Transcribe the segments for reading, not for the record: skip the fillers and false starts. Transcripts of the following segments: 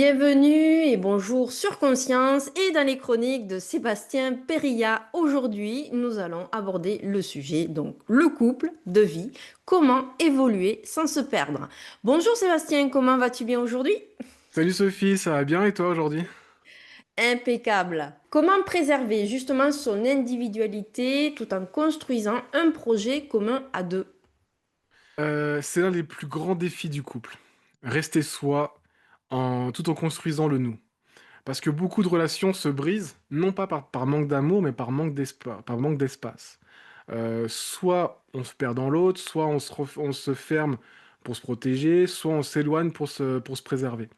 Bienvenue et bonjour sur Conscience et dans les chroniques de Sébastien Perilla. Aujourd'hui, nous allons aborder le sujet, donc le couple de vie, comment évoluer sans se perdre. Bonjour Sébastien, comment vas-tu bien aujourd'hui? Salut Sophie, ça va bien et toi aujourd'hui? Impeccable. Comment préserver justement son individualité tout en construisant un projet commun à deux? C'est l'un des plus grands défis du couple. Rester soi tout en construisant le nous. Parce que beaucoup de relations se brisent, non pas par manque d'amour, mais par manque d'espace. Soit on se perd dans l'autre, soit on se ferme pour se protéger, soit on s'éloigne pour se préserver.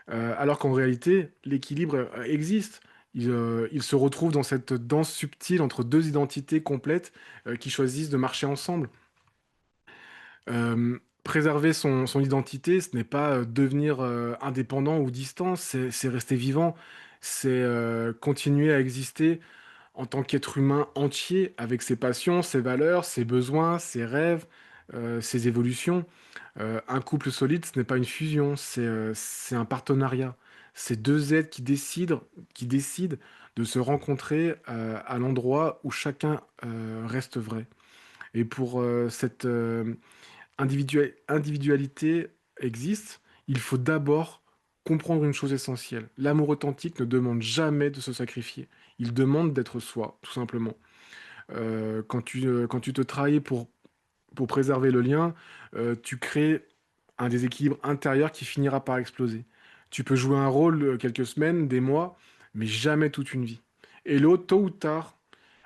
Alors qu'en réalité, l'équilibre existe. Il se retrouve dans cette danse subtile entre deux identités complètes qui choisissent de marcher ensemble. Préserver son identité, ce n'est pas devenir indépendant ou distant, c'est rester vivant, c'est continuer à exister en tant qu'être humain entier avec ses passions, ses valeurs, ses besoins, ses rêves, ses évolutions. Un couple solide, ce n'est pas une fusion, c'est un partenariat. C'est deux êtres qui décident de se rencontrer à l'endroit où chacun reste vrai. Et pour cette individualité existe, il faut d'abord comprendre une chose essentielle. L'amour authentique ne demande jamais de se sacrifier. Il demande d'être soi, tout simplement. Quand tu te trahis pour préserver le lien, tu crées un déséquilibre intérieur qui finira par exploser. Tu peux jouer un rôle quelques semaines, des mois, mais jamais toute une vie. Et l'autre, tôt ou tard,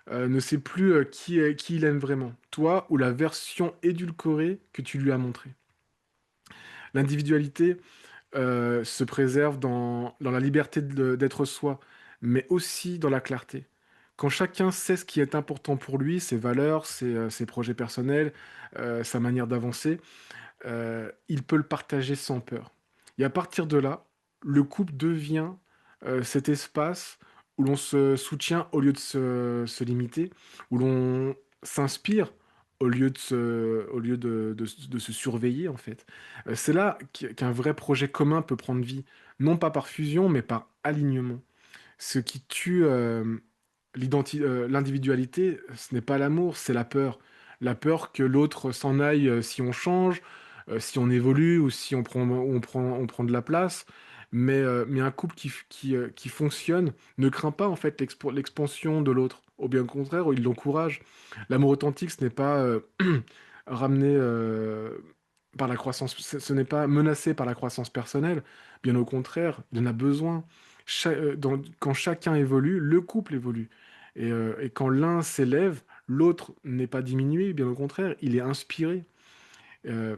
ne sait plus qui il aime vraiment, toi ou la version édulcorée que tu lui as montrée. L'individualité se préserve dans la liberté d'être soi, mais aussi dans la clarté. Quand chacun sait ce qui est important pour lui, ses valeurs, ses projets personnels, sa manière d'avancer, il peut le partager sans peur. Et à partir de là, le couple devient cet espace où l'on se soutient au lieu de se limiter, où l'on s'inspire au lieu de se surveiller, en fait. C'est là qu'un vrai projet commun peut prendre vie, non pas par fusion, mais par alignement. Ce qui tue l'individualité, ce n'est pas l'amour, c'est la peur. La peur que l'autre s'en aille si on change, si on évolue ou si on prend de la place. Mais un couple qui fonctionne ne craint pas en fait l'expansion de l'autre. Au bien contraire, il l'encourage. L'amour authentique, ce n'est pas ramené par la croissance, ce n'est pas menacé par la croissance personnelle. Bien au contraire, il en a besoin. Quand chacun évolue, le couple évolue. Et quand l'un s'élève, l'autre n'est pas diminué, bien au contraire, il est inspiré. Euh,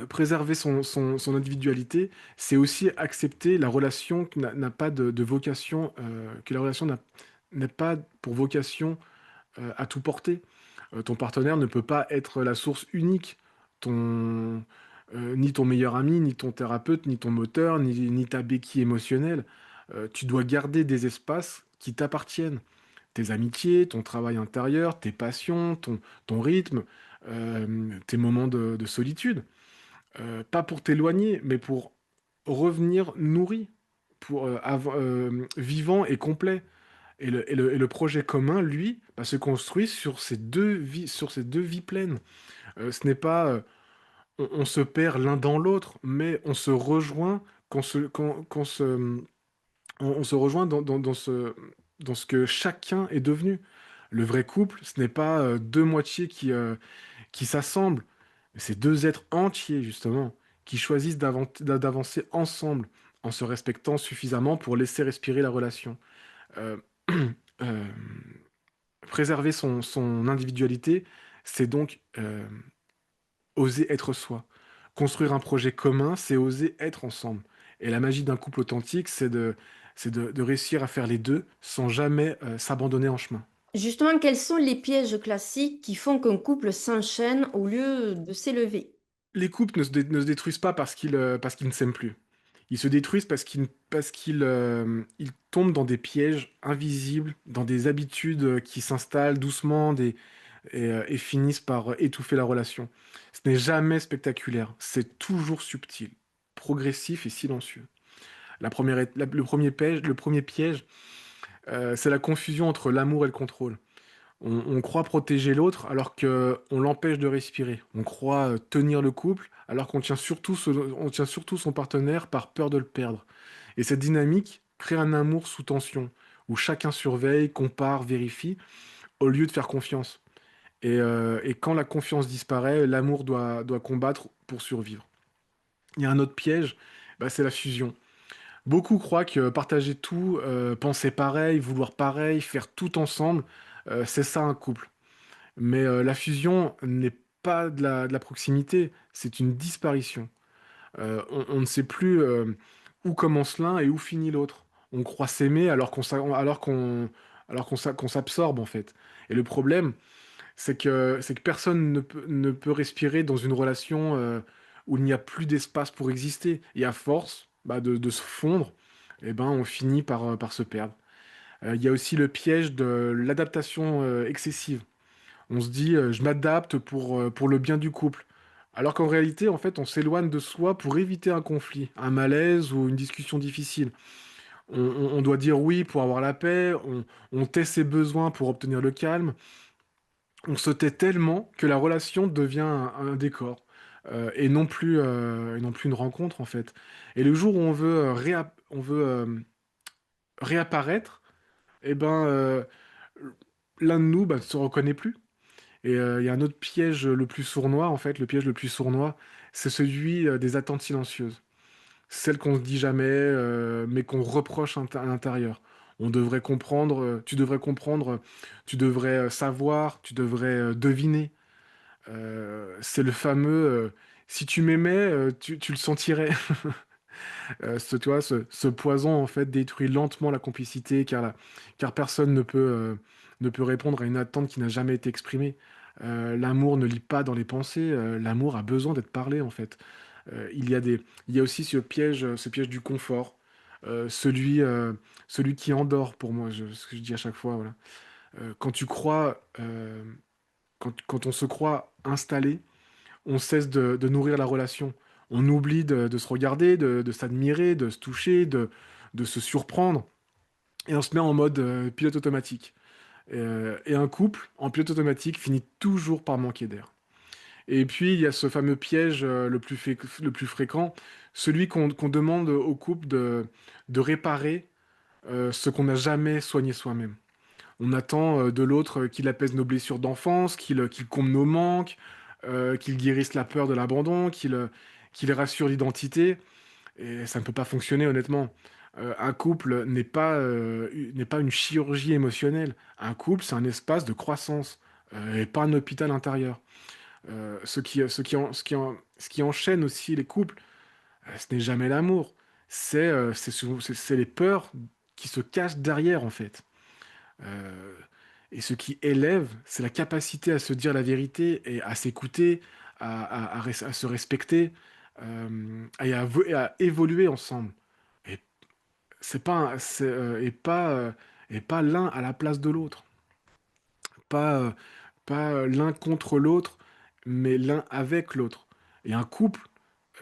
Préserver son individualité, c'est aussi accepter la relation qui n'a pas de vocation, que la relation n'a pas pour vocation à tout porter. Ton partenaire ne peut pas être la source unique. Ton, Ni ton meilleur ami, ni ton thérapeute, ni ton moteur, ni ta béquille émotionnelle. Tu dois garder des espaces qui t'appartiennent. Tes amitiés, ton travail intérieur, tes passions, ton rythme, tes moments de solitude. Pas pour t'éloigner, mais pour revenir nourri, vivant et complet. Et le projet commun, lui, se construit sur ces deux vies pleines. Ce n'est pas on se perd l'un dans l'autre, mais on se rejoint on se rejoint dans ce que chacun est devenu. Le vrai couple, ce n'est pas deux moitiés qui s'assemblent, c'est deux êtres entiers, justement, qui choisissent d'avancer ensemble en se respectant suffisamment pour laisser respirer la relation. Euh, euh, Préserver son individualité, c'est donc oser être soi. Construire un projet commun, c'est oser être ensemble. Et la magie d'un couple authentique, c'est de réussir à faire les deux sans jamais s'abandonner en chemin. Justement, quels sont les pièges classiques qui font qu'un couple s'enchaîne au lieu de s'élever? Les couples ne se détruisent pas parce qu'ils ne s'aiment plus. Ils se détruisent ils tombent dans des pièges invisibles, dans des habitudes qui s'installent doucement et finissent par étouffer la relation. Ce n'est jamais spectaculaire, c'est toujours subtil, progressif et silencieux. Le premier piège, c'est la confusion entre l'amour et le contrôle. On croit protéger l'autre alors qu'on l'empêche de respirer. On croit tenir le couple alors on tient surtout son partenaire par peur de le perdre. Et cette dynamique crée un amour sous tension, où chacun surveille, compare, vérifie, au lieu de faire confiance. Et quand la confiance disparaît, l'amour doit combattre pour survivre. Il y a un autre piège, bah, c'est la fusion. Beaucoup croient que partager tout, penser pareil, vouloir pareil, faire tout ensemble, c'est ça un couple. Mais la fusion n'est pas de la proximité, c'est une disparition. On ne sait plus où commence l'un et où finit l'autre. On croit s'aimer qu'on s'absorbe en fait. Et le problème, c'est que personne ne peut respirer dans une relation où il n'y a plus d'espace pour exister. Et à force bah, de se fondre, eh ben, on finit par se perdre. Il y a aussi le piège de l'adaptation excessive. On se dit, je m'adapte pour le bien du couple. Alors qu'en réalité, en fait, on s'éloigne de soi pour éviter un conflit, un malaise ou une discussion difficile. On doit dire oui pour avoir la paix, on tait ses besoins pour obtenir le calme. On se tait tellement que la relation devient un décor et non plus une rencontre, en fait. Et le jour où on veut réapparaître, eh ben, l'un de nous bah, ne se reconnaît plus. Et il y a un autre piège le plus sournois, en fait, le piège le plus sournois, c'est celui des attentes silencieuses. Celles qu'on se dit jamais, mais qu'on reproche à l'intérieur. Tu devrais comprendre, tu devrais savoir, tu devrais deviner. C'est le fameux si tu m'aimais, tu le sentirais. Tu vois, ce poison, en fait, détruit lentement la complicité, car personne ne peut répondre à une attente qui n'a jamais été exprimée. L'amour ne lit pas dans les pensées, l'amour a besoin d'être parlé, en fait. Il y a aussi ce piège du confort, euh, celui, euh, celui qui endort, pour moi, ce que je dis à chaque fois, voilà. Quand tu crois, quand on se croit installé, on cesse de nourrir la relation. On oublie de se regarder, de s'admirer, de se toucher, de se surprendre. Et on se met en mode pilote automatique. Et un couple en pilote automatique finit toujours par manquer d'air. Et puis, il y a ce fameux piège le plus fréquent, celui qu'on demande au couple de réparer ce qu'on n'a jamais soigné soi-même. On attend de l'autre qu'il apaise nos blessures d'enfance, qu'il comble nos manques, qu'il guérisse la peur de l'abandon, qu'il rassure l'identité. Et ça ne peut pas fonctionner, honnêtement. Un couple n'est pas une chirurgie émotionnelle. Un couple, c'est un espace de croissance et pas un hôpital intérieur. Ce qui enchaîne aussi les couples, ce n'est jamais l'amour. C'est les peurs qui se cachent derrière, en fait. Euh, et ce qui élève, c'est la capacité à se dire la vérité et à s'écouter, à se respecter et à évoluer ensemble. Et c'est pas, un- c'est, et pas l'un à la place de l'autre. Pas, pas l'un contre l'autre, mais l'un avec l'autre. Et un couple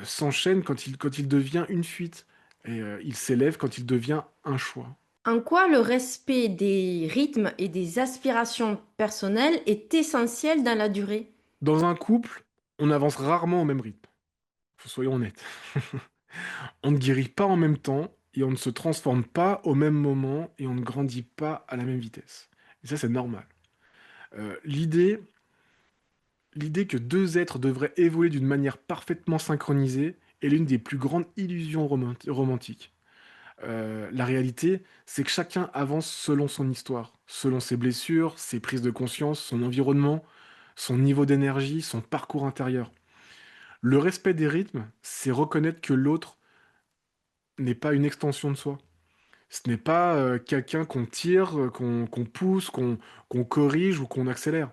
s'enchaîne quand il devient une fuite. Et il s'élève quand il devient un choix. En quoi le respect des rythmes et des aspirations personnelles est essentiel dans la durée? Dans un couple, on avance rarement au même rythme. Soyons honnêtes. On ne guérit pas en même temps et on ne se transforme pas au même moment et on ne grandit pas à la même vitesse. Et ça, c'est normal. Euh, l'idée, l'idée que deux êtres devraient évoluer d'une manière parfaitement synchronisée est l'une des plus grandes illusions romantiques. La réalité, c'est que chacun avance selon son histoire, selon ses blessures, ses prises de conscience, son environnement, son niveau d'énergie, son parcours intérieur. Le respect des rythmes, c'est reconnaître que l'autre n'est pas une extension de soi. Ce n'est pas quelqu'un qu'on tire, qu'on pousse, qu'on corrige ou qu'on accélère.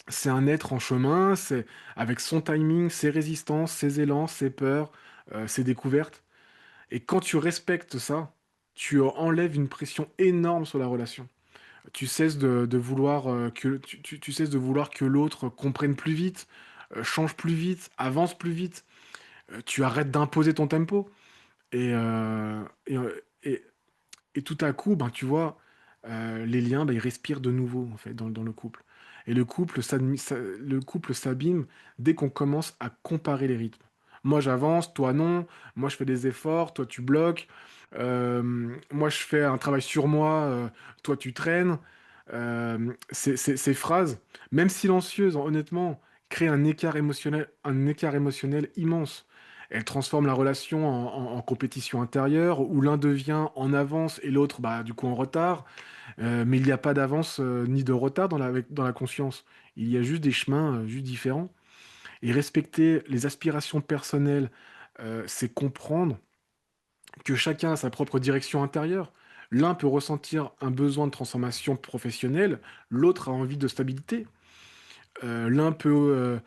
C'est un être en chemin, c'est avec son timing, ses résistances, ses élans, ses peurs, ses découvertes. Et quand tu respectes ça, tu enlèves une pression énorme sur la relation. Tu cesses de vouloir tu cesses de vouloir que l'autre comprenne plus vite, change plus vite, avance plus vite. Tu arrêtes d'imposer ton tempo. Et, et, et tout à coup, ben, tu vois, les liens, ben, ils respirent de nouveau, en fait, dans le couple. Et le couple s'abîme dès qu'on commence à comparer les rythmes. Moi, j'avance, toi non. Moi, je fais des efforts, toi, tu bloques. Moi, je fais un travail sur moi, toi, tu traînes. Ces phrases, même silencieuses, honnêtement, créent un écart émotionnel immense. Elles transforment la relation en compétition intérieure où l'un devient en avance et l'autre, bah, du coup, en retard. Mais il n'y a pas d'avance ni de retard dans la conscience. Il y a juste des chemins juste différents. Et respecter les aspirations personnelles, c'est comprendre que chacun a sa propre direction intérieure. L'un peut ressentir un besoin de transformation professionnelle, l'autre a envie de stabilité. L'un peut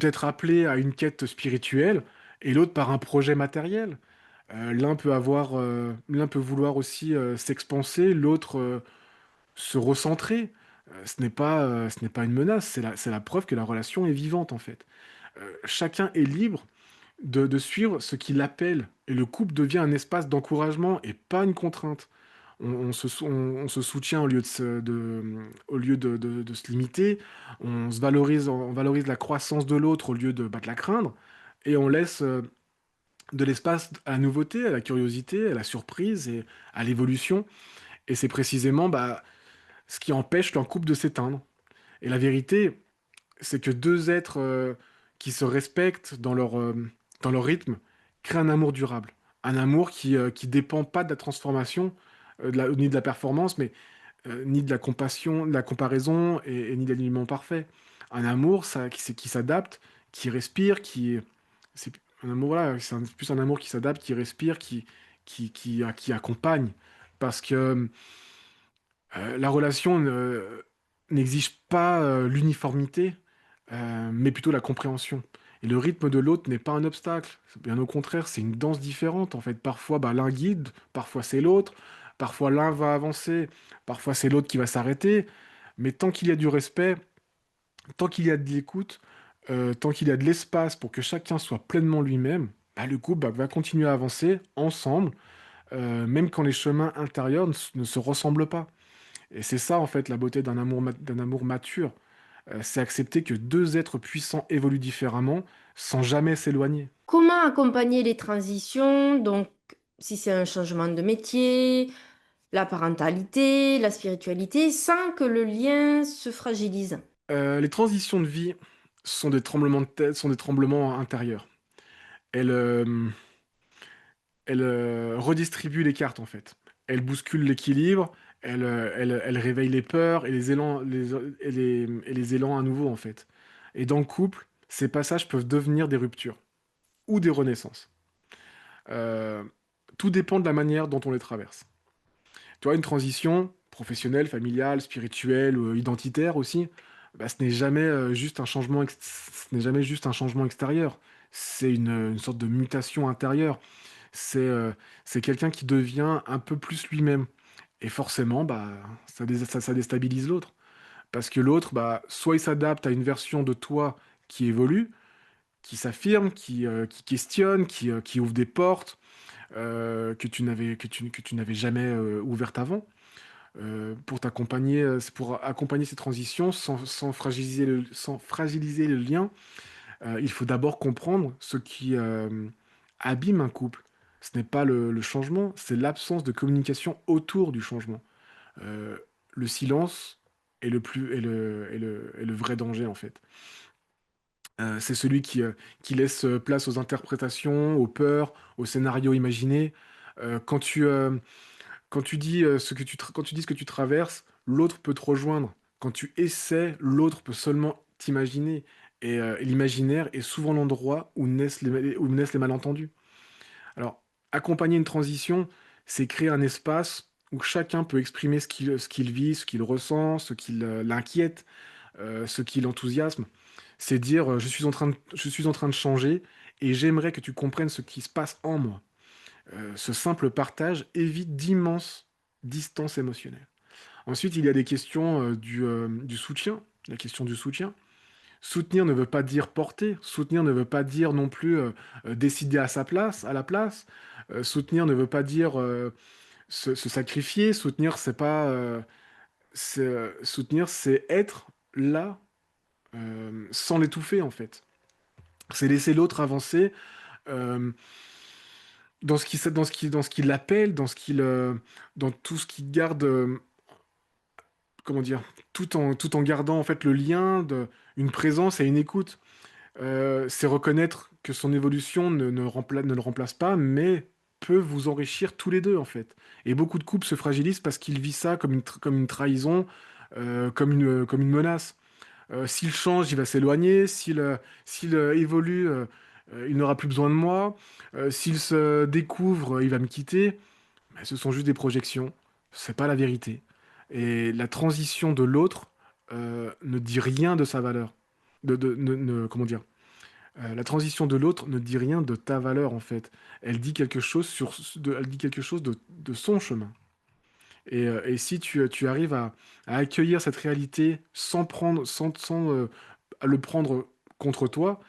être appelé à une quête spirituelle et l'autre par un projet matériel. L'un peut vouloir aussi s'expanser, l'autre se recentrer. Ce n'est pas une menace, c'est la preuve que la relation est vivante en fait. Chacun est libre de suivre ce qu'il appelle, et le couple devient un espace d'encouragement et pas une contrainte. On se soutient au lieu de se limiter, on valorise la croissance de l'autre au lieu de, bah, de la craindre, et on laisse de l'espace à la nouveauté, à la curiosité, à la surprise et à l'évolution. Et c'est précisément bah, ce qui empêche qu'un couple de s'éteindre. Et la vérité, c'est que deux êtres qui se respectent dans leur rythme créent un amour durable. Un amour qui dépend pas de la transformation, ni de la performance, mais ni de la compassion, de la comparaison et ni de l'alignement parfait. Un amour qui s'adapte, qui respire, c'est un amour, voilà, plus un amour qui s'adapte, qui respire, qui accompagne. Parce que la relation n'exige pas l'uniformité, mais plutôt la compréhension. Et le rythme de l'autre n'est pas un obstacle. Bien au contraire, c'est une danse différente. En fait, parfois, bah, l'un guide, parfois c'est l'autre, parfois l'un va avancer, parfois c'est l'autre qui va s'arrêter. Mais tant qu'il y a du respect, tant qu'il y a de l'écoute, tant qu'il y a de l'espace pour que chacun soit pleinement lui-même, bah, le couple bah, va continuer à avancer ensemble, même quand les chemins intérieurs ne se ressemblent pas. Et c'est ça, en fait, la beauté d'un amour mature. C'est accepter que deux êtres puissants évoluent différemment sans jamais s'éloigner. Comment accompagner les transitions? Donc, si c'est un changement de métier, la parentalité, la spiritualité, sans que le lien se fragilise. Les transitions de vie sont des tremblements de terre, sont des tremblements intérieurs. Elles, redistribuent les cartes, en fait. Elles bousculent l'équilibre, elles réveillent les peurs et les élans, et les élans à nouveau, en fait. Et dans le couple, ces passages peuvent devenir des ruptures ou des renaissances. Euh, Tout dépend de la manière dont on les traverse. Tu vois, une transition professionnelle, familiale, spirituelle, identitaire aussi, bah, ce n'est jamais juste un changement extérieur. C'est une sorte de mutation intérieure. C'est quelqu'un qui devient un peu plus lui-même. Et forcément, bah, ça déstabilise l'autre. Parce que l'autre, bah, soit il s'adapte à une version de toi qui évolue, qui s'affirme, qui questionne, qui ouvre des portes que tu n'avais jamais ouvertes avant c'est pour accompagner ces transitions sans fragiliser le lien. Il faut d'abord comprendre ce qui abîme un couple. Ce n'est pas le changement, c'est l'absence de communication autour du changement. Euh, le silence est le vrai danger en fait. C'est celui qui laisse place aux interprétations, aux peurs, aux scénarios imaginés. Euh, quand tu, euh, Quand tu dis quand tu dis ce que tu traverses, l'autre peut te rejoindre. Quand tu essaies, l'autre peut seulement t'imaginer. Et l'imaginaire est souvent l'endroit où naissent les malentendus. Alors, accompagner une transition, c'est créer un espace où chacun peut exprimer ce qu'il vit, ce qu'il ressent, ce qui l'inquiète, ce qui l'enthousiasme. C'est dire, je suis en train de changer et j'aimerais que tu comprennes ce qui se passe en moi. Ce simple partage évite d'immenses distances émotionnelles. Ensuite, il y a des questions du soutien, la question du soutien. Soutenir ne veut pas dire porter, soutenir ne veut pas dire non plus décider à sa place, à la place. Soutenir ne veut pas dire se sacrifier. Soutenir, c'est pas, soutenir, c'est être là sans l'étouffer en fait. C'est laisser l'autre avancer euh, dans ce qu'il appelle, dans tout ce qu'il garde, comment dire, tout en gardant en fait le lien une présence et une écoute. C'est reconnaître que son évolution ne le remplace pas, mais peut vous enrichir tous les deux en fait. Et beaucoup de couples se fragilisent parce qu'ils vivent ça comme une trahison, comme une menace. S'il change, il va s'éloigner. S'il évolue, il n'aura plus besoin de moi. S'il se découvre, il va me quitter. Mais ce sont juste des projections. C'est pas la vérité. Et la transition de l'autre ne dit rien de sa valeur. Comment dire? La transition de l'autre ne dit rien de ta valeur en fait. Elle dit quelque chose elle dit quelque chose de son chemin. Et si tu arrives à accueillir cette réalité sans le prendre contre toi,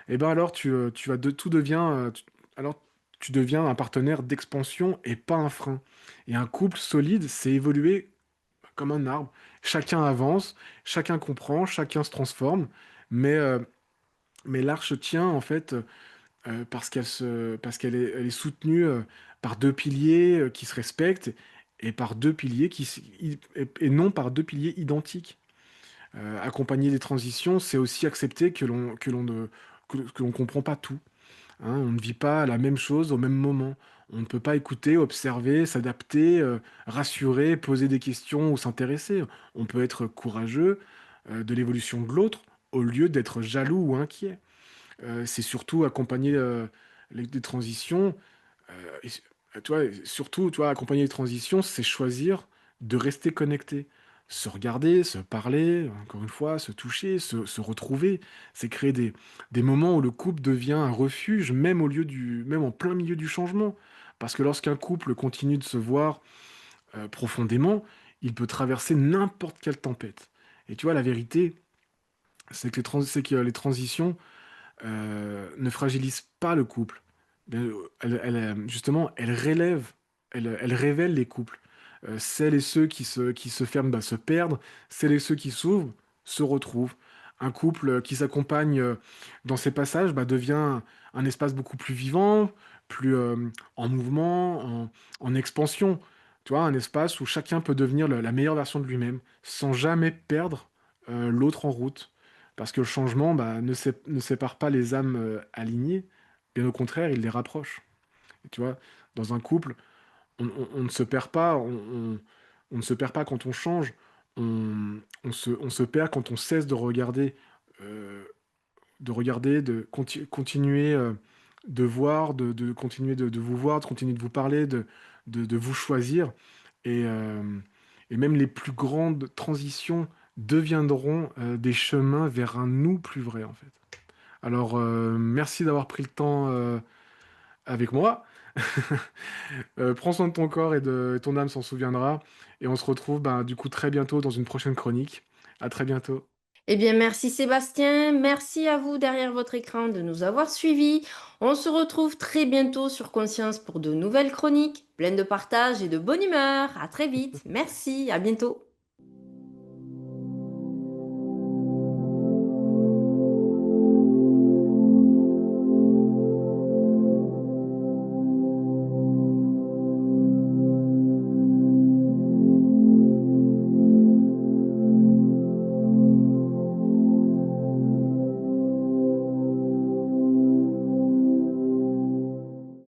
et ben alors tu vas tout devient, alors tu deviens un partenaire d'expansion et pas un frein. Et un couple solide, c'est évoluer comme un arbre. Chacun avance, chacun comprend, chacun se transforme, mais, euh, mais l'arche tient en fait parce elle est soutenue par deux piliers qui se respectent et par deux piliers et non par deux piliers identiques. Accompagner des transitions, c'est aussi accepter que l'on comprend pas tout. Hein. On ne vit pas la même chose au même moment. On ne peut pas écouter, observer, s'adapter, rassurer, poser des questions ou s'intéresser. On peut être courageux de l'évolution de l'autre au lieu d'être jaloux ou inquiet. C'est surtout accompagner des transitions. Tu vois, surtout, tu vois, accompagner les transitions, c'est choisir de rester connecté. Se regarder, se parler, encore une fois, se toucher, se retrouver. C'est créer des moments où le couple devient un refuge, même en plein milieu du changement. Parce que lorsqu'un couple continue de se voir profondément, il peut traverser n'importe quelle tempête. Et tu vois, la vérité, c'est que les transitions, ne fragilise pas le couple. Justement, elle révèle les couples. Celles et ceux qui se ferment se perdent, celles et ceux qui s'ouvrent se retrouvent. Un couple qui s'accompagne dans ces passages devient un espace beaucoup plus vivant, plus en mouvement, en expansion. Tu vois, un espace où chacun peut devenir la meilleure version de lui-même, sans jamais perdre l'autre en route. Parce que le changement ne sépare pas les âmes alignées, bien au contraire, il les rapproche. Et tu vois, dans un couple, on ne se perd pas, on ne se perd pas quand on change, on se perd quand on cesse euh, continuer de voir, de continuer de vous voir, de continuer de vous parler, de vous choisir. Et, euh, et même les plus grandes transitions deviendront des chemins vers un nous plus vrai, en fait. Alors, merci d'avoir pris le temps avec moi. Prends soin de ton corps et ton âme s'en souviendra. Et on se retrouve du coup très bientôt dans une prochaine chronique. À très bientôt. Eh bien, merci Sébastien, merci à vous derrière votre écran de nous avoir suivis. On se retrouve très bientôt sur Conscience pour de nouvelles chroniques, pleines de partage et de bonne humeur. À très vite, merci, à bientôt.